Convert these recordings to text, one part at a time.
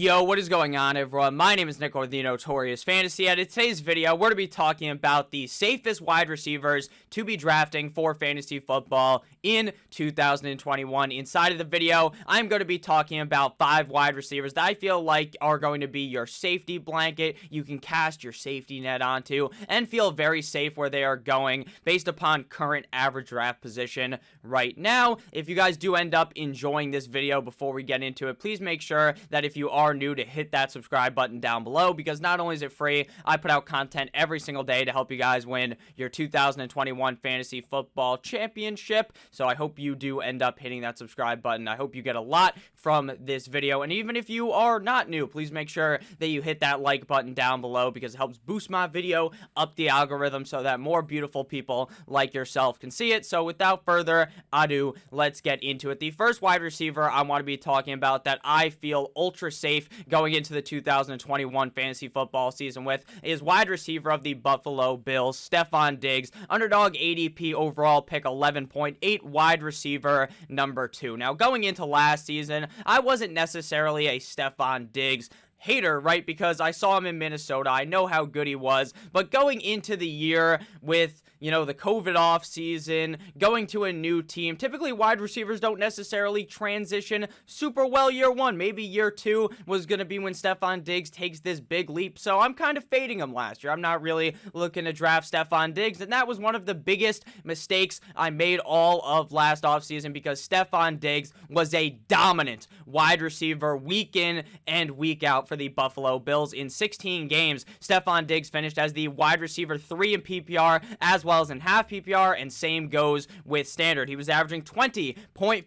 Yo, what is going on, everyone? My name is Nick, or the Notorious Fantasy, and in today's video, we're going to be talking about the safest wide receivers to be drafting for fantasy football in 2021. Inside of the video, I'm going to be talking about 5 wide receivers that I feel like are going to be your safety blanket you can cast your safety net onto and feel very safe where they are going based upon current average draft position right now. If you guys do end up enjoying this video before we get into it, please make sure that if you are new to hit that subscribe button down below, because not only is it free, I put out content every single day to help you guys win your 2021 fantasy football championship. So I hope you do end up hitting that subscribe button. I hope you get a lot from this video, and even if you are not new, please make sure that you hit that like button down below, because it helps boost my video up the algorithm so that more beautiful people like yourself can see it. So without further ado, let's get into it. The first wide receiver I want to be talking about that I feel ultra safe going into the 2021 fantasy football season with is wide receiver of the Buffalo Bills, Stefon Diggs, underdog ADP overall pick 11.8, wide receiver number 2. Now, going into last season, I wasn't necessarily a Stefon Diggs hater, right? Because I saw him in Minnesota. I know how good he was. But going into the year with, the COVID off season, going to a new team, typically wide receivers don't necessarily transition super well year one. Maybe year 2 was going to be when Stefon Diggs takes this big leap. So I'm kind of fading him last year. I'm not really looking to draft Stefon Diggs. And that was one of the biggest mistakes I made all of last offseason, because Stefon Diggs was a dominant wide receiver week in and week out for the Buffalo Bills. In 16 games, Stefon Diggs finished as the wide receiver 3 in PPR as well as in half PPR, and same goes with standard. He was averaging 20.5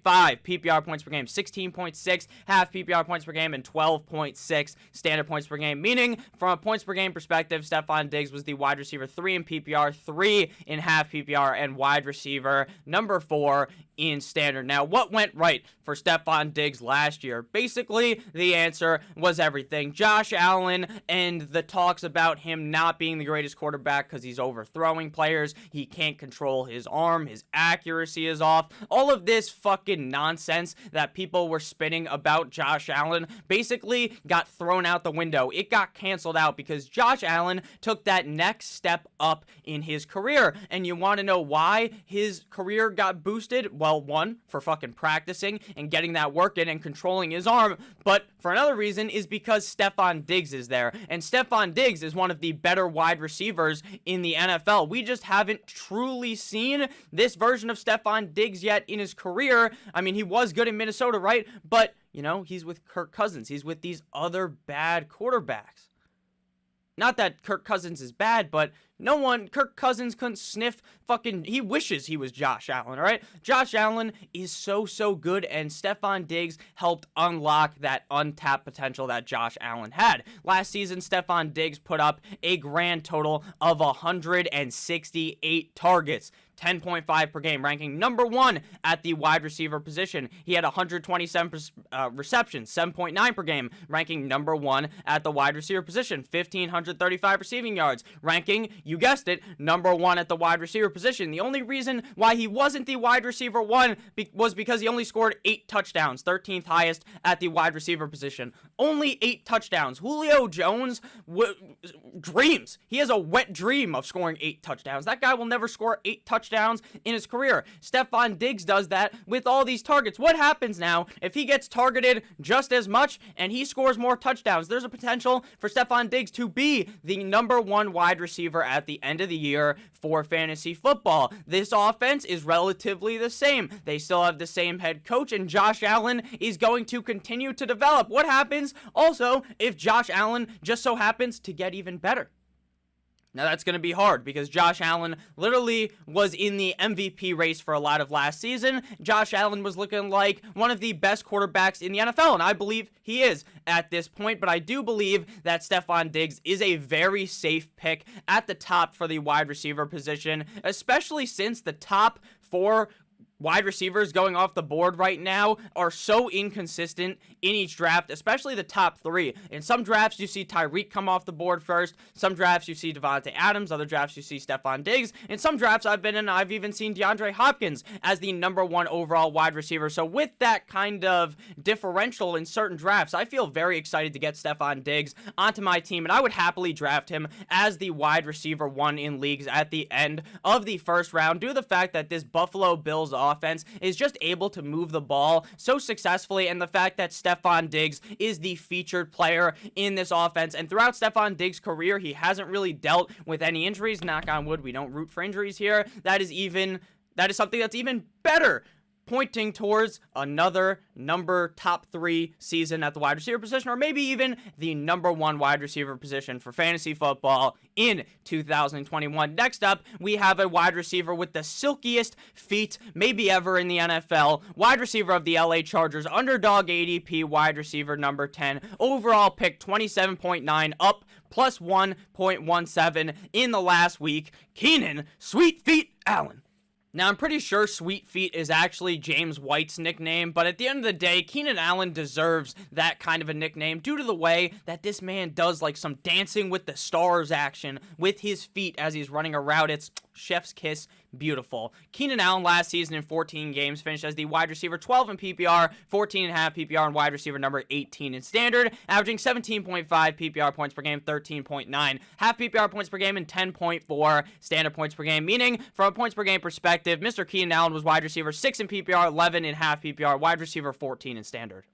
PPR points per game, 16.6 half PPR points per game, and 12.6 standard points per game, meaning from a points per game perspective, Stefon Diggs was the wide receiver 3 in PPR, 3 in half PPR, and wide receiver number 4 in standard. Now, what went right for Stefon Diggs last year? Basically, the answer was everything. Josh Allen and the talks about him not being the greatest quarterback because he's overthrowing players, he can't control his arm, his accuracy is off, all of this fucking nonsense that people were spinning about Josh Allen basically got thrown out the window. It got canceled out because Josh Allen took that next step up in his career. And you want to know why his career got boosted? Well, one, for fucking practicing and getting that work in and controlling his arm, but for another reason is because Stefon Diggs is there, and Stefon Diggs is one of the better wide receivers in the NFL. We just haven't truly seen this version of Stefon Diggs yet in his career. I mean, he was good in Minnesota, right? But, he's with Kirk Cousins. He's with these other bad quarterbacks. Not that Kirk Cousins is bad, but Kirk Cousins couldn't sniff he wishes he was Josh Allen, all right? Josh Allen is so good, and Stefon Diggs helped unlock that untapped potential that Josh Allen had. Last season, Stefon Diggs put up a grand total of 168 targets. 10.5 per game, ranking number 1 at the wide receiver position. He had 127 receptions, 7.9 per game, ranking number 1 at the wide receiver position. 1,535 receiving yards, ranking, you guessed it, number 1 at the wide receiver position. The only reason why he wasn't the wide receiver 1 was because he only scored 8 touchdowns, 13th highest at the wide receiver position. Only 8 touchdowns. Julio Jones dreams. He has a wet dream of scoring 8 touchdowns. That guy will never score 8 touchdowns in his career. Stefon Diggs does that with all these targets. What happens now if he gets targeted just as much and he scores more touchdowns? There's a potential for Stefon Diggs to be the number 1 wide receiver at the end of the year for fantasy football. This offense is relatively the same. They still have the same head coach, and Josh Allen is going to continue to develop. What happens also if Josh Allen just so happens to get even better? Now, that's going to be hard because Josh Allen literally was in the MVP race for a lot of last season. Josh Allen was looking like one of the best quarterbacks in the NFL, and I believe he is at this point, but I do believe that Stefon Diggs is a very safe pick at the top for the wide receiver position, especially since the top 4 wide receivers going off the board right now are so inconsistent in each draft, especially the top three. In some drafts, you see Tyreek come off the board first. Some drafts, you see Devontae Adams. Other drafts, you see Stefon Diggs. In some drafts I've even seen DeAndre Hopkins as the #1 overall wide receiver. So with that kind of differential in certain drafts, I feel very excited to get Stefon Diggs onto my team, and I would happily draft him as the wide receiver 1 in leagues at the end of the first round, due to the fact that this Buffalo Bills offense is just able to move the ball so successfully, and the fact that Stefon Diggs is the featured player in this offense. And throughout Stefon Diggs' career, he hasn't really dealt with any injuries. Knock on wood, we don't root for injuries here. That is something that's even better, pointing towards another top 3 season at the wide receiver position, or maybe even the #1 wide receiver position for fantasy football in 2021. Next up, we have a wide receiver with the silkiest feet maybe ever in the NFL. Wide receiver of the LA Chargers, underdog ADP, wide receiver number 10, overall pick 27.9, up plus 1.17 in the last week. Keenan Sweet Feet Allen. Now, I'm pretty sure Sweet Feet is actually James White's nickname, but at the end of the day, Keenan Allen deserves that kind of a nickname due to the way that this man does like some Dancing with the Stars action with his feet as he's running a route. It's chef's kiss. Beautiful. Keenan Allen last season in 14 games finished as the wide receiver 12 in PPR, 14.5 PPR, and wide receiver number 18 in standard, averaging 17.5 PPR points per game, 13.9 half PPR points per game, and 10.4 standard points per game, meaning from a points per game perspective, Mr. Keenan Allen was wide receiver 6 in PPR, 11 in half PPR, wide receiver 14 in standard.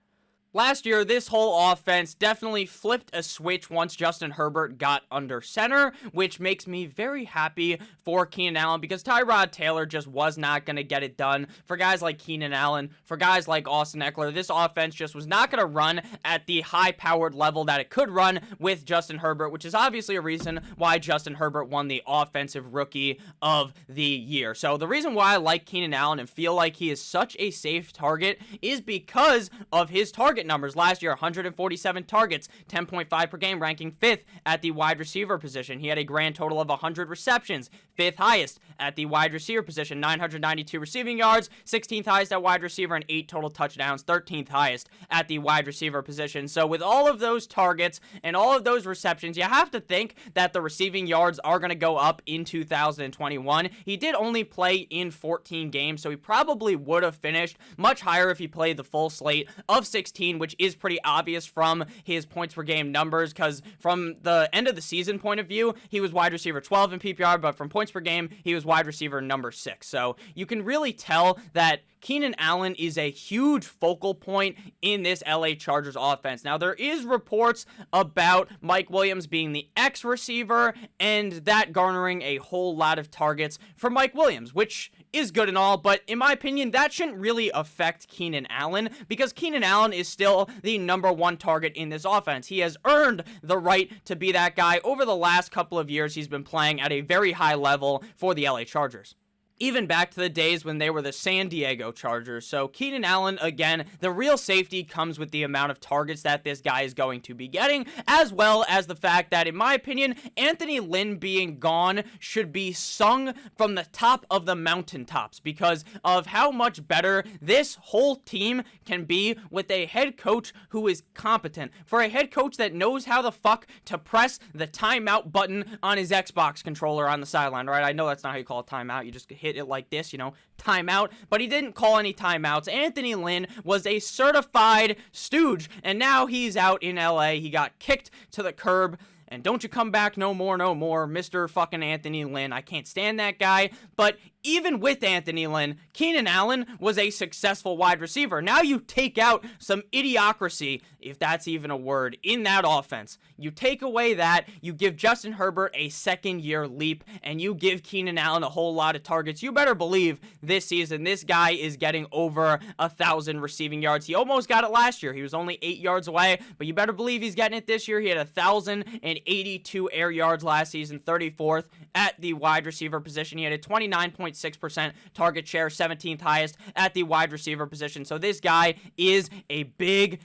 Last year, this whole offense definitely flipped a switch once Justin Herbert got under center, which makes me very happy for Keenan Allen, because Tyrod Taylor just was not going to get it done for guys like Keenan Allen, for guys like Austin Eckler. This offense just was not going to run at the high-powered level that it could run with Justin Herbert, which is obviously a reason why Justin Herbert won the Offensive Rookie of the Year. So the reason why I like Keenan Allen and feel like he is such a safe target is because of his target numbers. Last year, 147 targets, 10.5 per game, ranking 5th at the wide receiver position. He had a grand total of 100 receptions, 5th highest at the wide receiver position, 992 receiving yards, 16th highest at wide receiver, and 8 total touchdowns, 13th highest at the wide receiver position. So with all of those targets and all of those receptions, you have to think that the receiving yards are going to go up in 2021. He did only play in 14 games, so he probably would have finished much higher if he played the full slate of 16, which is pretty obvious from his points per game numbers, because from the end of the season point of view, he was wide receiver 12 in PPR, but from points per game, he was wide receiver number 6. So you can really tell that Keenan Allen is a huge focal point in this LA Chargers offense. Now, there is reports about Mike Williams being the X receiver and that garnering a whole lot of targets for Mike Williams, which is good and all, but in my opinion, that shouldn't really affect Keenan Allen, because Keenan Allen is still the #1 target in this offense. He has earned the right to be that guy. Over the last couple of years, he's been playing at a very high level for the LA Chargers, even back to the days when they were the San Diego Chargers. So Keenan Allen, again, the real safety comes with the amount of targets that this guy is going to be getting, as well as the fact that, in my opinion, Anthony Lynn being gone should be sung from the top of the mountaintops, because of how much better this whole team can be with a head coach who is competent. For a head coach that knows how the fuck to press the timeout button on his Xbox controller on the sideline, right? I know that's not how you call a timeout. You just hit it like this, timeout, but he didn't call any timeouts. Anthony Lynn was a certified stooge, and now he's out in LA. He got kicked to the curb, and don't you come back no more, Mr. fucking Anthony Lynn. I can't stand that guy, but even with Anthony Lynn, Keenan Allen was a successful wide receiver. Now you take out some idiocracy, if that's even a word, in that offense. You take away that, you give Justin Herbert a second-year leap, and you give Keenan Allen a whole lot of targets. You better believe this season, this guy is getting over 1,000 receiving yards. He almost got it last year. He was only 8 yards away, but you better believe he's getting it this year. He had 1,080 82 air yards last season, 34th at the wide receiver position. He had a 29.6% target share, 17th highest at the wide receiver position. So this guy is a big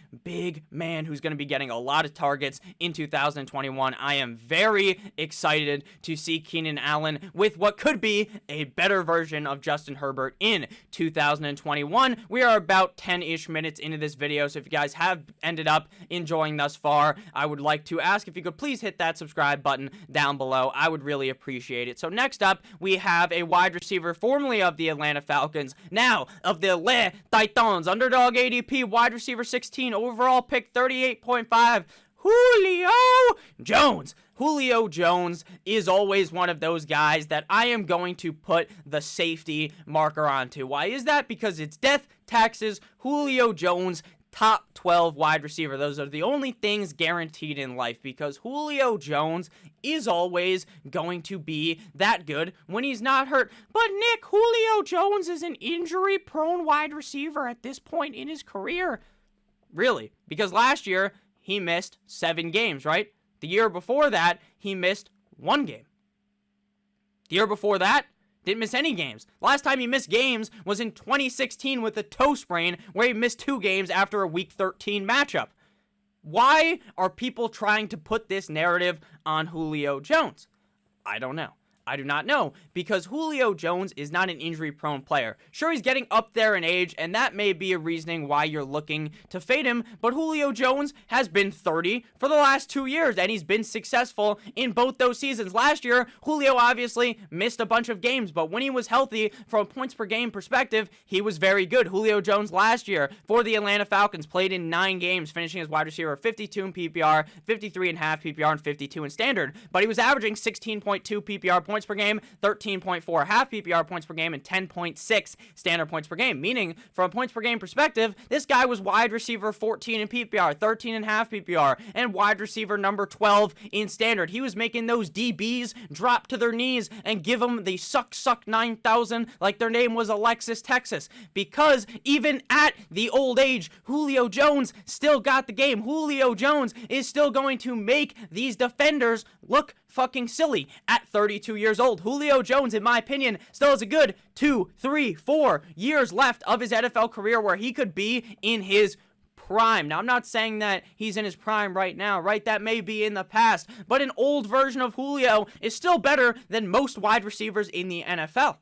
man who's going to be getting a lot of targets in 2021. I am very excited to see Keenan Allen with what could be a better version of Justin Herbert in 2021. We are about 10-ish minutes into this video, so if you guys have ended up enjoying thus far, I would like to ask if you could please hit that subscribe button down below. I would really appreciate it. So next up, we have a wide receiver formerly of the Atlanta Falcons, now of the Les Titans. Underdog ADP, wide receiver 16, overall pick 38.5, Julio Jones. Julio Jones is always one of those guys that I am going to put the safety marker onto. Why is that? Because it's death, taxes, Julio Jones, top 12 wide receiver. Those are the only things guaranteed in life, because Julio Jones is always going to be that good when he's not hurt. But Nick, Julio Jones is an injury-prone wide receiver at this point in his career. Really? Because last year, he missed 7 games, right? The year before that, he missed 1 game. The year before that, didn't miss any games. Last time he missed games was in 2016 with a toe sprain, where he missed 2 games after a Week 13 matchup. Why are people trying to put this narrative on Julio Jones? I don't know. I do not know, because Julio Jones is not an injury-prone player. Sure, he's getting up there in age, and that may be a reasoning why you're looking to fade him, but Julio Jones has been 30 for the last 2 years, and he's been successful in both those seasons. Last year, Julio obviously missed a bunch of games, but when he was healthy, from a points-per-game perspective, he was very good. Julio Jones last year for the Atlanta Falcons played in 9 games, finishing as wide receiver 52 in PPR, 53.5 PPR, and 52 in standard, but he was averaging 16.2 PPR points per game, 13.4 half PPR points per game, and 10.6 standard points per game. Meaning, from a points per game perspective, this guy was wide receiver 14 in PPR, 13.5 PPR, and wide receiver number 12 in standard. He was making those DBs drop to their knees and give them the suck 9,000 like their name was Alexis Texas. Because even at the old age, Julio Jones still got the game. Julio Jones is still going to make these defenders look fucking silly at 32 years old. Julio Jones, in my opinion, still has a good 2, 3, 4 years left of his NFL career where he could be in his prime. Now, I'm not saying that he's in his prime right now, right? That may be in the past, but an old version of Julio is still better than most wide receivers in the NFL.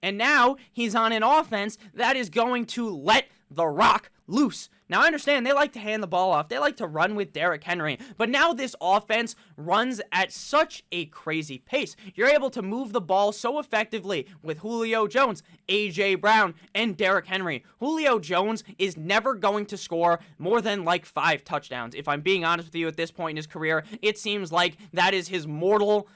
And now he's on an offense that is going to let the rock loose. Now, I understand they like to hand the ball off. They like to run with Derrick Henry. But now this offense runs at such a crazy pace. You're able to move the ball so effectively with Julio Jones, A.J. Brown, and Derrick Henry. Julio Jones is never going to score more than like 5 touchdowns. If I'm being honest with you, at this point in his career, it seems like that is his mortal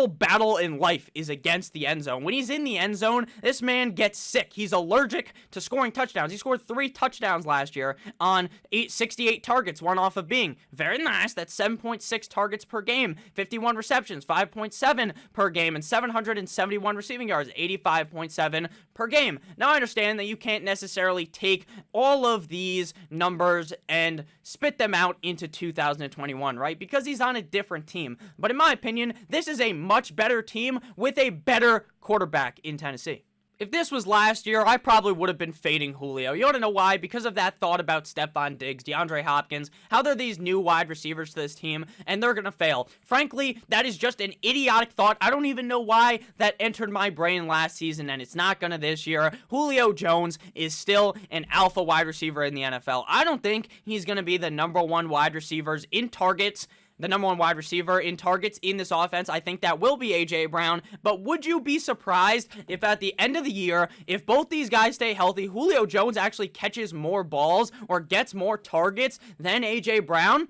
battle in life is against the end zone. When he's in the end zone, this man gets sick. He's allergic to scoring touchdowns. He scored 3 touchdowns last year on 68 targets, one off of being very nice. That's 7.6 targets per game, 51 receptions, 5.7 per game, and 771 receiving yards, 85.7 per game. Now, I understand that you can't necessarily take all of these numbers and spit them out into 2021, right? Because he's on a different team. But in my opinion, this is a much better team with a better quarterback in Tennessee. If this was last year, I probably would have been fading Julio. You want to know why? Because of that thought about Stefon Diggs, DeAndre Hopkins, how they're these new wide receivers to this team, and they're going to fail. Frankly, that is just an idiotic thought. I don't even know why that entered my brain last season, and it's not going to this year. Julio Jones is still an alpha wide receiver in the NFL. I don't think he's going to be the number 1 wide receivers in targets, the number 1 wide receiver in targets in this offense. I think that will be A.J. Brown. But would you be surprised if at the end of the year, if both these guys stay healthy, Julio Jones actually catches more balls or gets more targets than A.J. Brown?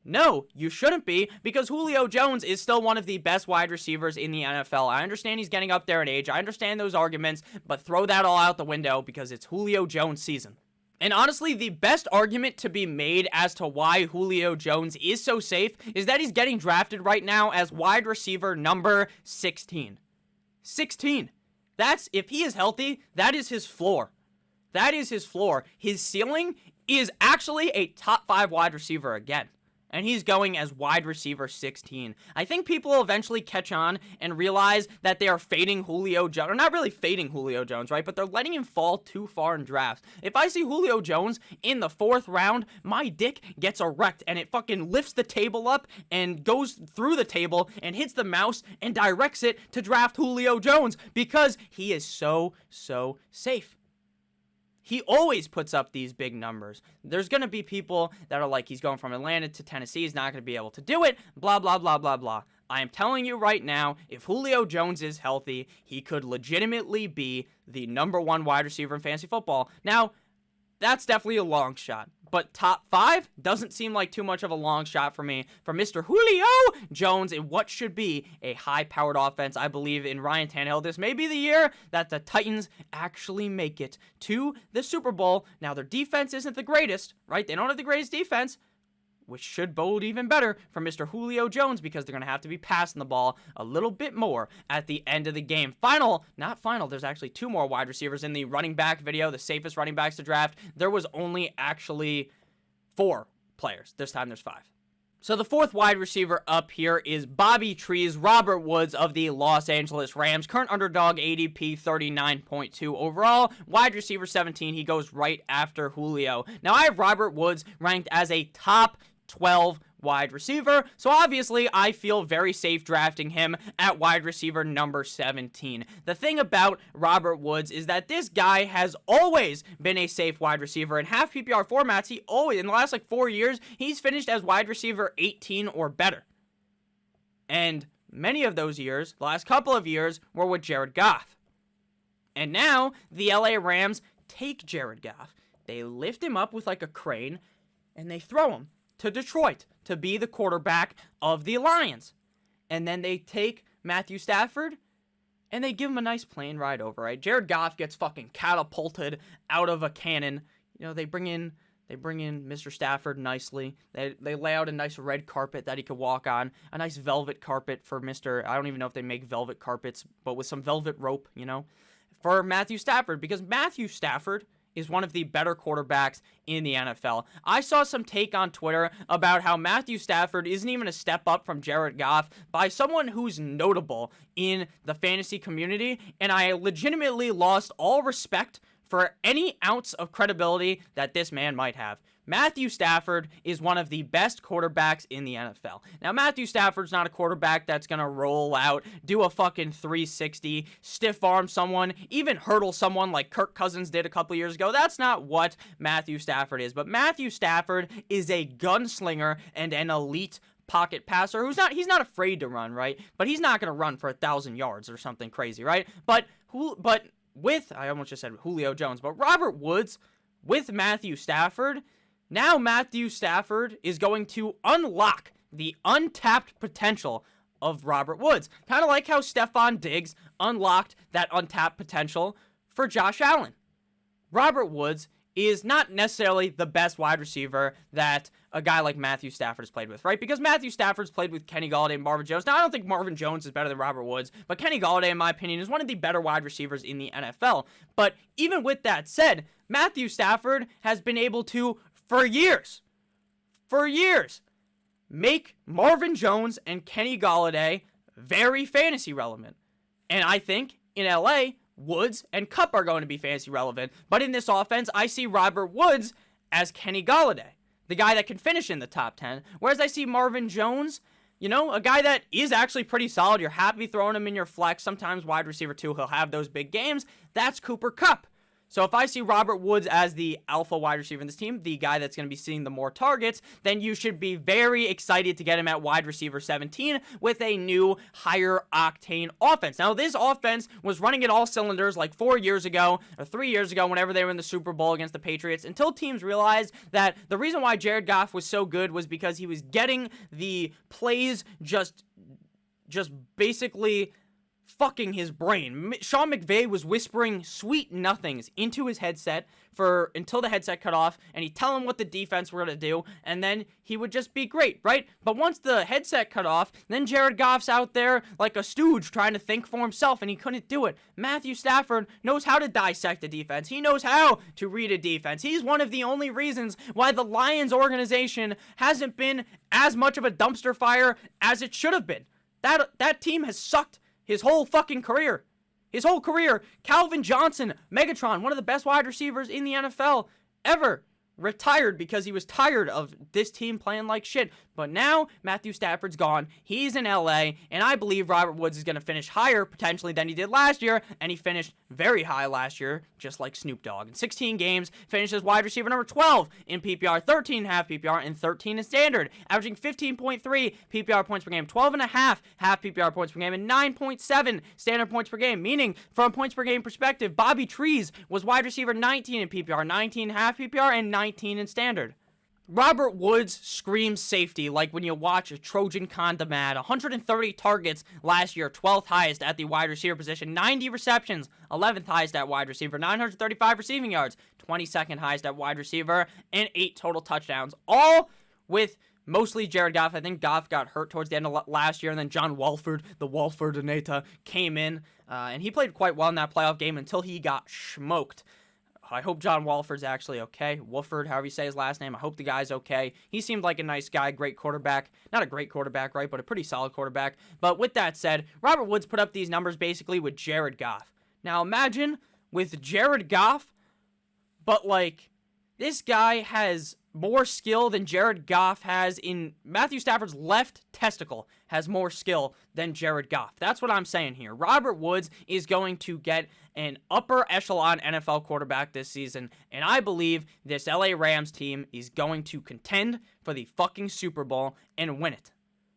No, you shouldn't be, because Julio Jones is still one of the best wide receivers in the NFL. I understand he's getting up there in age. I understand those arguments, but throw that all out the window because it's Julio Jones season. And honestly, the best argument to be made as to why Julio Jones is so safe is that he's getting drafted right now as wide receiver number 16. 16. That's, if he is healthy, that is his floor. That is his floor. His ceiling is actually a top 5 wide receiver again. and he's going as wide receiver 16. I think people will eventually catch on and realize that they are fading Julio Jones. Or not really fading Julio Jones, right? But they're letting him fall too far in drafts. If I see Julio Jones in the 4th round, my dick gets erect and it fucking lifts the table up and goes through the table and hits the mouse and directs it to draft Julio Jones because he is so safe. He always puts up these big numbers. There's going to be people that are like, he's going from Atlanta to Tennessee. He's not going to be able to do it. Blah, blah, blah, blah, blah. I am telling you right now, if Julio Jones is healthy, he could legitimately be the #1 wide receiver in fantasy football. Now, that's definitely a long shot. But top 5 doesn't seem like too much of a long shot for me. For Mr. Julio Jones in what should be a high-powered offense, I believe in Ryan Tannehill. This may be the year that the Titans actually make it to the Super Bowl. Now, their defense isn't the greatest, right? They don't have the greatest defense, which should bode even better for Mr. Julio Jones because they're going to have to be passing the ball a little bit more at the end of the game. Not final, there's actually 2 more wide receivers in the running back video, the safest running backs to draft. There was only actually 4 players. This time there's 5. So the 4th wide receiver up here is Bobby Trees, Robert Woods of the Los Angeles Rams. Current underdog ADP 39.2 overall. Wide receiver 17. He goes right after Julio. Now I have Robert Woods ranked as a top 12 wide receiver, so obviously I feel very safe drafting him at wide receiver number 17. The thing about Robert Woods is that this guy has always been a safe wide receiver. In half PPR formats, he always, in the last 4 years, he's finished as wide receiver 18 or better. And many of those years, the last couple of years, were with Jared Goff. And now, the LA Rams take Jared Goff. They lift him up with a crane, and they throw him to Detroit to be the quarterback of the Lions. And then they take Matthew Stafford and they give him a nice plane ride over, right? Jared Goff gets fucking catapulted out of a cannon. They bring in Mr. Stafford nicely. They lay out a nice red carpet that he could walk on, a nice velvet carpet for Mr. I don't even know if they make velvet carpets, but with some velvet rope, for Matthew Stafford, because Matthew Stafford is one of the better quarterbacks in the NFL. I saw some take on Twitter about how Matthew Stafford isn't even a step up from Jared Goff by someone who's notable in the fantasy community, and I legitimately lost all respect for any ounce of credibility that this man might have. Matthew Stafford is one of the best quarterbacks in the NFL. Now, Matthew Stafford's not a quarterback that's going to roll out, do a fucking 360, stiff arm someone, even hurdle someone like Kirk Cousins did a couple years ago. That's not what Matthew Stafford is. But Matthew Stafford is a gunslinger and an elite pocket passer he's not afraid to run, right? But he's not going to run for 1,000 yards or something crazy, right? But with, I almost just said Julio Jones, but Robert Woods with Matthew Stafford, now Matthew Stafford is going to unlock the untapped potential of Robert Woods. Kind of like how Stefon Diggs unlocked that untapped potential for Josh Allen. Robert Woods is not necessarily the best wide receiver that a guy like Matthew Stafford has played with, right? Because Matthew Stafford's played with Kenny Golladay and Marvin Jones. Now, I don't think Marvin Jones is better than Robert Woods, but Kenny Golladay, in my opinion, is one of the better wide receivers in the NFL. But even with that said, Matthew Stafford has been able to, for years, make Marvin Jones and Kenny Golladay very fantasy relevant. And I think in LA, Woods and Kupp are going to be fantasy relevant. But in this offense, I see Robert Woods as Kenny Golladay, the guy that can finish in the top 10. Whereas I see Marvin Jones, a guy that is actually pretty solid. You're happy throwing him in your flex. Sometimes wide receiver too, he'll have those big games. That's Cooper Kupp. So if I see Robert Woods as the alpha wide receiver in this team, the guy that's going to be seeing the more targets, then you should be very excited to get him at wide receiver 17 with a new higher octane offense. Now, this offense was running at all cylinders 4 years ago or 3 years ago whenever they were in the Super Bowl against the Patriots, until teams realized that the reason why Jared Goff was so good was because he was getting the plays just basically fucking his brain. Sean McVay was whispering sweet nothings into his headset until the headset cut off, and he'd tell him what the defense were going to do, and then he would just be great, right? But once the headset cut off, then Jared Goff's out there like a stooge trying to think for himself, and he couldn't do it. Matthew Stafford knows how to dissect a defense. He knows how to read a defense. He's one of the only reasons why the Lions organization hasn't been as much of a dumpster fire as it should have been. That team has sucked his whole fucking career. His whole career. Calvin Johnson, Megatron, one of the best wide receivers in the NFL ever, retired because he was tired of this team playing like shit. But now, Matthew Stafford's gone. He's in LA, and I believe Robert Woods is going to finish higher, potentially, than he did last year, and he finished very high last year, just like Snoop Dogg. In 16 games, finished as wide receiver number 12 in PPR, 13.5 PPR, and 13 in standard, averaging 15.3 PPR points per game, 12.5 half PPR points per game, and 9.7 standard points per game, meaning, from a points per game perspective, Bobby Trees was wide receiver 19 in PPR, 19.5 PPR, and 19 in standard. Robert Woods screams safety like when you watch a Trojan condom ad. 130 targets last year, 12th highest at the wide receiver position. 90 receptions, 11th highest at wide receiver. 935 receiving yards, 22nd highest at wide receiver. And 8 total touchdowns. All with mostly Jared Goff. I think Goff got hurt towards the end of last year. And then John Walford, the Walfordinator, came in. And he played quite well in that playoff game until he got smoked. I hope John Walford's actually okay. Wolford, however you say his last name. I hope the guy's okay. He seemed like a nice guy, great quarterback. Not a great quarterback, right, but a pretty solid quarterback. But with that said, Robert Woods put up these numbers basically with Jared Goff. Now imagine with Jared Goff, but like this guy has more skill than Jared Goff has in Matthew Stafford's left testicle has more skill than Jared Goff. That's what I'm saying here. Robert Woods is going to get an upper echelon NFL quarterback this season, and I believe this LA Rams team is going to contend for the fucking Super Bowl and win it.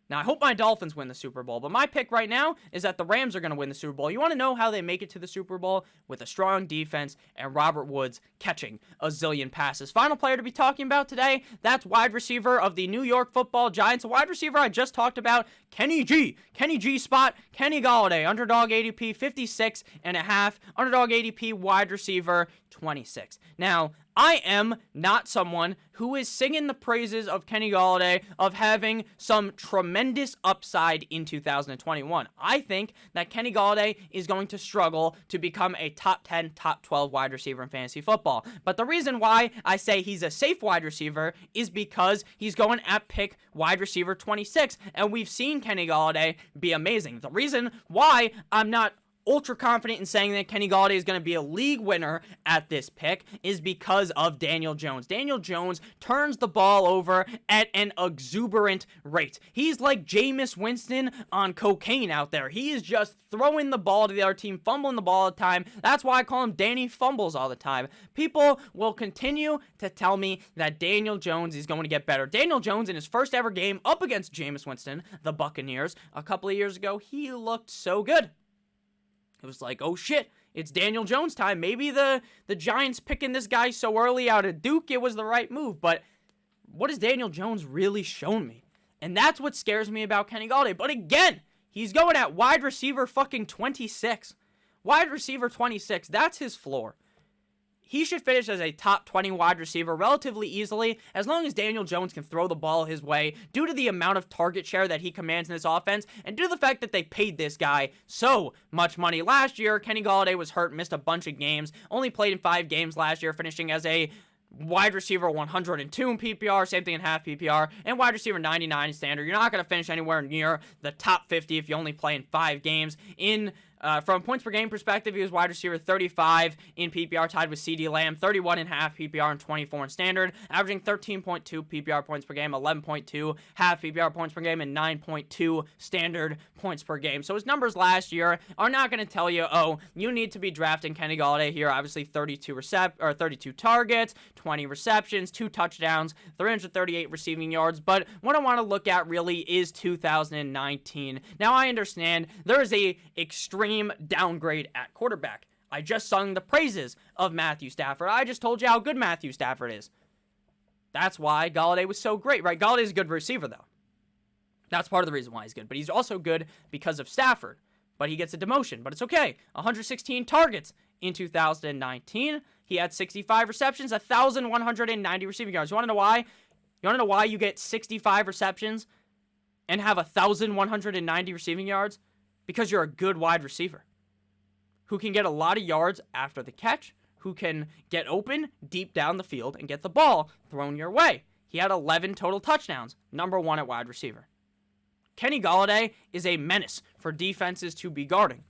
Now, I hope my Dolphins win the Super Bowl, but my pick right now is that the Rams are going to win the Super Bowl. You want to know how they make it to the Super Bowl? With a strong defense and Robert Woods catching a zillion passes. Final player to be talking about today, that's wide receiver of the New York Football Giants. A wide receiver I just talked about, Kenny G. Kenny G spot, Kenny Golladay. Underdog ADP 56.5. Underdog ADP wide receiver 26. Now, I am not someone who is singing the praises of Kenny Golladay of having some tremendous upside in 2021. I think that Kenny Golladay is going to struggle to become a top 10, top 12 wide receiver in fantasy football. But the reason why I say he's a safe wide receiver is because he's going at pick wide receiver 26, and we've seen Kenny Golladay be amazing. The reason why I'm not ultra confident in saying that Kenny Golladay is going to be a league winner at this pick is because of Daniel Jones. Daniel Jones turns the ball over at an exuberant rate. He's like Jameis Winston on cocaine out there. He is just throwing the ball to the other team, fumbling the ball all the time. That's why I call him Danny Fumbles all the time. People will continue to tell me that Daniel Jones is going to get better. Daniel Jones in his first ever game up against Jameis Winston, the Buccaneers, a couple of years ago, he looked so good. It was like, oh shit, it's Daniel Jones time. Maybe the Giants picking this guy so early out of Duke, it was the right move. But what has Daniel Jones really shown me? And that's what scares me about Kenny Golladay. But again, he's going at wide receiver fucking 26. Wide receiver 26, that's his floor. He should finish as a top 20 wide receiver relatively easily, as long as Daniel Jones can throw the ball his way, due to the amount of target share that he commands in this offense, and due to the fact that they paid this guy so much money. Last year, Kenny Golladay was hurt, missed a bunch of games, only played in 5 games last year, finishing as a wide receiver 102 in PPR, same thing in half PPR, and wide receiver 99 in standard. You're not going to finish anywhere near the top 50 if you only play in 5 games. From points per game perspective, he was wide receiver 35 in PPR, tied with CeeDee Lamb, 31 in half PPR and 24 in standard, averaging 13.2 PPR points per game, 11.2 half PPR points per game, and 9.2 standard points per game. So his numbers last year are not going to tell you, oh, you need to be drafting Kenny Golladay here. Obviously, 32 targets, 20 receptions, 2 touchdowns, 338 receiving yards. But what I want to look at really is 2019. Now, I understand there is a extreme downgrade at quarterback. I just sung the praises of Matthew Stafford. I just told you how good Matthew Stafford is. That's why Golladay was so great, right? Galladay's a good receiver, though. That's part of the reason why he's good. But he's also good because of Stafford. but he gets a demotion. But it's okay. 116 targets in 2019. He had 65 receptions, 1,190 receiving yards. You want to know why? You want to know why you get 65 receptions and have 1,190 receiving yards? Because you're a good wide receiver who can get a lot of yards after the catch, who can get open deep down the field and get the ball thrown your way. He had 11 total touchdowns, number 1 at wide receiver. Kenny Golladay is a menace for defenses to be guarding.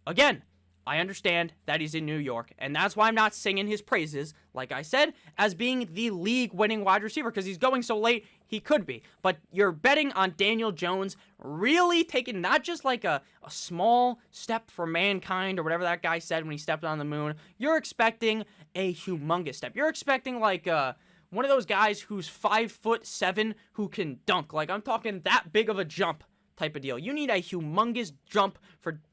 Again, I understand that he's in New York, and that's why I'm not singing his praises, like I said, as being the league-winning wide receiver, because he's going so late, he could be. But you're betting on Daniel Jones really taking not just like a small step for mankind, or whatever that guy said when he stepped on the moon. You're expecting a humongous step. You're expecting like one of those guys who's 5'7" who can dunk. Like, I'm talking that big of a jump type of deal. You need a humongous jump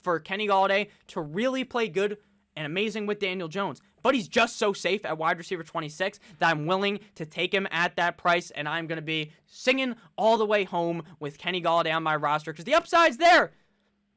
for Kenny Golladay to really play good and amazing with Daniel Jones. But he's just so safe at wide receiver 26 that I'm willing to take him at that price, and I'm going to be singing all the way home with Kenny Golladay on my roster because the upside's there.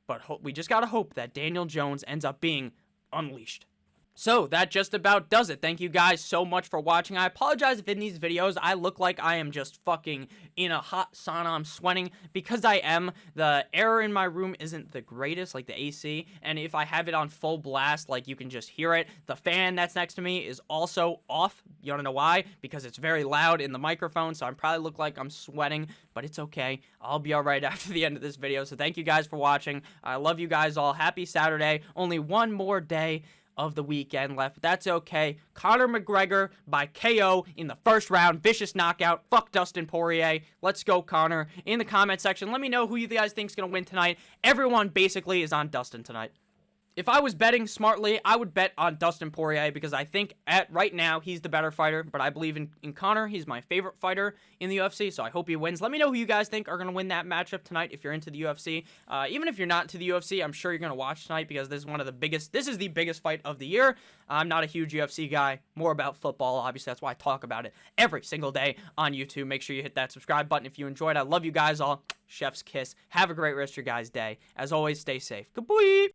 But we just got to hope that Daniel Jones ends up being unleashed. So that just about does it. Thank you guys so much for watching. I apologize if in these videos I look like I am just fucking in a hot sauna. I'm sweating because I am. The air in my room isn't the greatest, like the AC, and if I have it on full blast, like you can just hear it. The fan that's next to me is also off. You wanna know why? Because it's very loud in the microphone, so I probably look like I'm sweating, but it's okay. I'll be alright after the end of this video. So thank you guys for watching. I love you guys all. Happy Saturday. Only one more day of the weekend left, but that's okay. Conor McGregor by KO in the first round. Vicious knockout. Fuck Dustin Poirier. Let's go, Conor. In the comment section, let me know who you guys think is going to win tonight. Everyone basically is on Dustin tonight. If I was betting smartly, I would bet on Dustin Poirier because I think right now he's the better fighter, but I believe in Conor. He's my favorite fighter in the UFC, so I hope he wins. Let me know who you guys think are going to win that matchup tonight if you're into the UFC. Even if you're not into the UFC, I'm sure you're going to watch tonight because this is the biggest fight of the year. I'm not a huge UFC guy, more about football. Obviously, that's why I talk about it every single day on YouTube. Make sure you hit that subscribe button if you enjoyed. I love you guys all. Chef's kiss. Have a great rest of your guys' day. As always, stay safe. Goodbye.